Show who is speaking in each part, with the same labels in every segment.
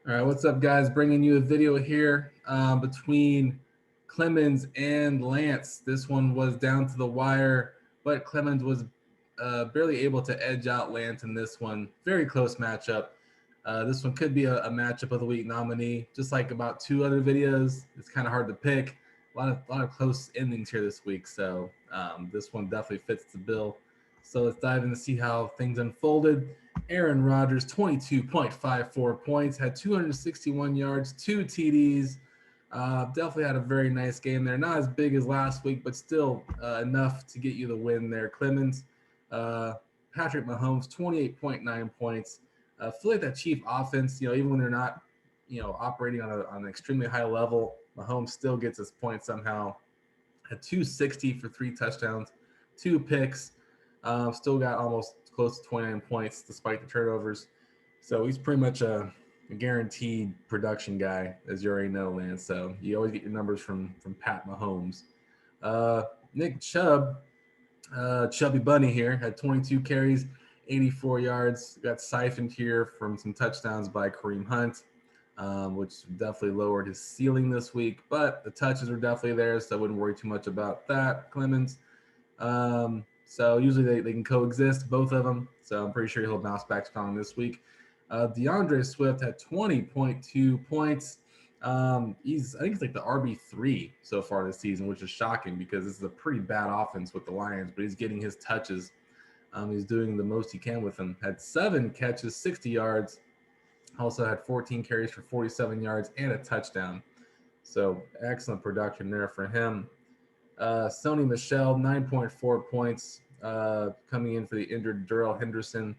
Speaker 1: All right, what's up, guys? Bringing you a video here between Clemens and Lance. This one was down to the wire, but Clemens was barely able to edge out Lance in this one. Very close matchup. This one could be a matchup of the week nominee, just like about two other videos. It's kind of hard to pick. A lot of close endings here this week, so this one definitely fits the bill. So let's dive in to see how things unfolded. Aaron Rodgers, 22.54 points, had 261 yards, 2 TDs. Definitely had a very nice game there. Not as big as last week, but still enough to get you the win there. Clemens, uh, Patrick Mahomes, 28.9 points. Feel like that Chief offense, even when they're not, operating on an extremely high level, Mahomes still gets his points somehow. Had 260 for 3 touchdowns, 2 picks. Still got almost close to 29 points despite the turnovers. So he's pretty much a guaranteed production guy, as you already know, Lance. So you always get your numbers from Pat Mahomes. Uh, Nick Chubb, Chubby Bunny here, had 22 carries, 84 yards. Got siphoned here from some touchdowns by Kareem Hunt, which definitely lowered his ceiling this week. But the touches are definitely there, so I wouldn't worry too much about that. Clemens. So usually they can coexist, both of them. So I'm pretty sure he'll bounce back strong this week. DeAndre Swift had 20.2 points. I think it's like the RB3 so far this season, which is shocking because this is a pretty bad offense with the Lions, but he's getting his touches. He's doing the most he can with them. Had 7 catches, 60 yards. Also had 14 carries for 47 yards and a touchdown. So excellent production there for him. Sony Michel, 9.4 points, coming in for the injured Darrell Henderson.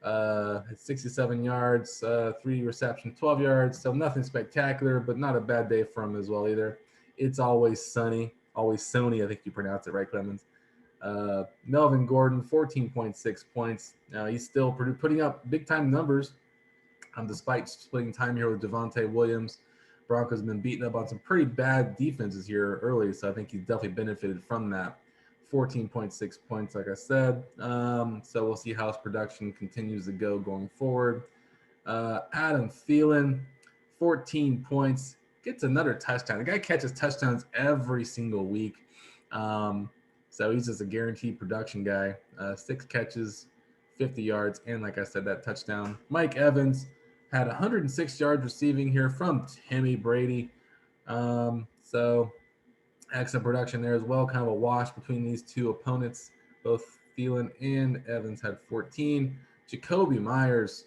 Speaker 1: Had 67 yards, 3 receptions, 12 yards. So nothing spectacular, but not a bad day for him as well either. It's always sunny, always Sony. I think you pronounce it right, Clemens. Melvin Gordon, 14.6 points. He's still putting up big time numbers, despite splitting time here with Devontae Williams. Broncos have been beaten up on some pretty bad defenses here early, so I think he's definitely benefited from that. 14.6 points, like I said. So we'll see how his production continues to go going forward. Adam Thielen, 14 points, gets another touchdown. The guy catches touchdowns every single week. So he's just a guaranteed production guy. 6 catches, 50 yards, and like I said, that touchdown. Mike Evans had 106 yards receiving here from Timmy Brady. So excellent production there as well. Kind of a wash between these two opponents. Both Thielen and Evans had 14. Jacoby Myers,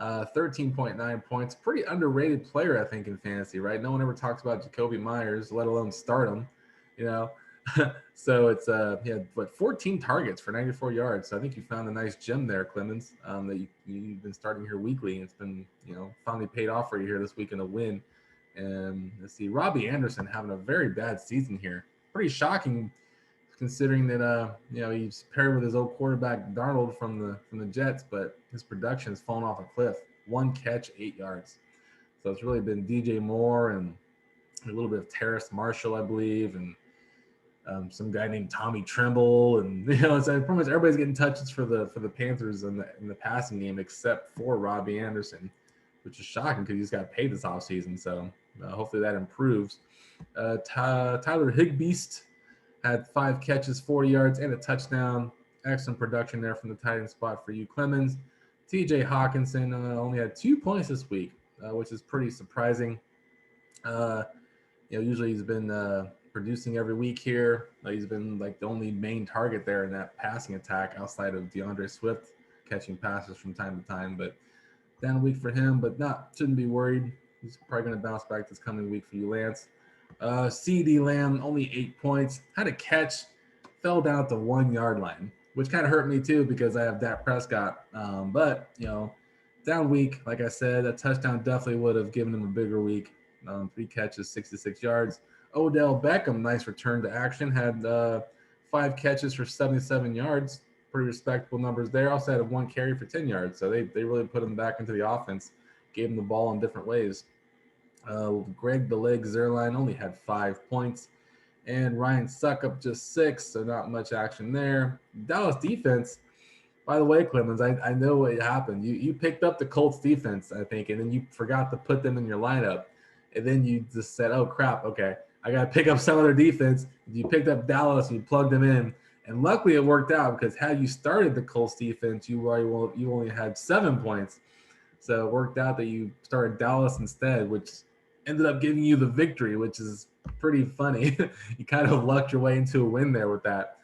Speaker 1: 13.9 points. Pretty underrated player, I think, in fantasy, right? No one ever talks about Jacoby Myers, let alone start him, you know. So it's he had 14 targets for 94 yards. So I think you found a nice gem there, Clemens, that you've been starting here weekly. It's been finally paid off for you here this week in a win. And let's see, Robbie Anderson having a very bad season here. Pretty shocking, considering that he's paired with his old quarterback Darnold from the Jets, but his production has fallen off a cliff. 1 catch, 8 yards. So it's really been DJ Moore and a little bit of Terrace Marshall, I believe, and some guy named Tommy Tremble, and it's pretty much everybody's getting touches for the Panthers in the passing game except for Robbie Anderson, which is shocking because he just got paid this offseason. So hopefully that improves. Tyler Higbeast had 5 catches, 40 yards, and a touchdown. Excellent production there from the tight end spot for you, Clemens. TJ Hawkinson only had 2 points this week, which is pretty surprising. Usually he's been producing every week here. He's been like the only main target there in that passing attack outside of DeAndre Swift catching passes from time to time. But down a week for him, but shouldn't be worried. He's probably going to bounce back this coming week for you, Lance. CD Lamb, only 8 points. Had a catch, fell down at the 1-yard line, which kind of hurt me too because I have Dak Prescott. But down week, like I said, a touchdown definitely would have given him a bigger week. 3 catches, 66 yards. Odell Beckham, nice return to action. Had 5 catches for 77 yards. Pretty respectable numbers there. Also had 1 carry for 10 yards. So they really put him back into the offense, gave him the ball in different ways. Greg the Leg Zerline only had 5 points. And Ryan Suckup just 6, so not much action there. Dallas defense, By the way, Clemens, I know what happened. You picked up the Colts defense, I think, and then you forgot to put them in your lineup. And then you just said, oh, crap, okay, I got to pick up some other defense. You picked up Dallas and you plugged them in. And luckily it worked out because had you started the Colts defense, you only had 7 points. So it worked out that you started Dallas instead, which ended up giving you the victory, which is pretty funny. You kind of lucked your way into a win there with that.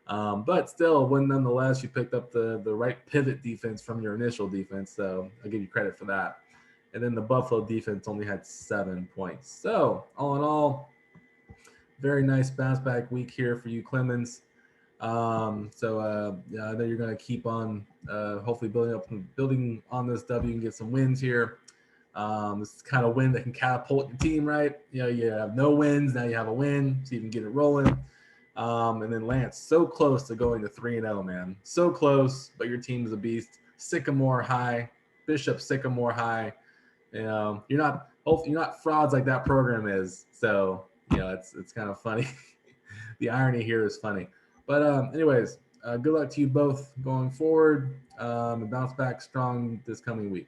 Speaker 1: But still, win nonetheless. You picked up the right pivot defense from your initial defense, so I'll give you credit for that. And then the Buffalo defense only had 7 points. So all in all, very nice bounce back week here for you, Clemens. Yeah, I know you're going to keep on hopefully building on this W and get some wins here. This is kind of win that can catapult your team, right? You know, you have no wins, now you have a win, so you can get it rolling. And then Lance, so close to going to 3-0, man. So close, but your team is a beast. Sycamore high, Bishop Sycamore high. You know, you're not frauds like that program is. So, you know, it's kind of funny. The irony here is funny. But anyways, good luck to you both going forward and bounce back strong this coming week.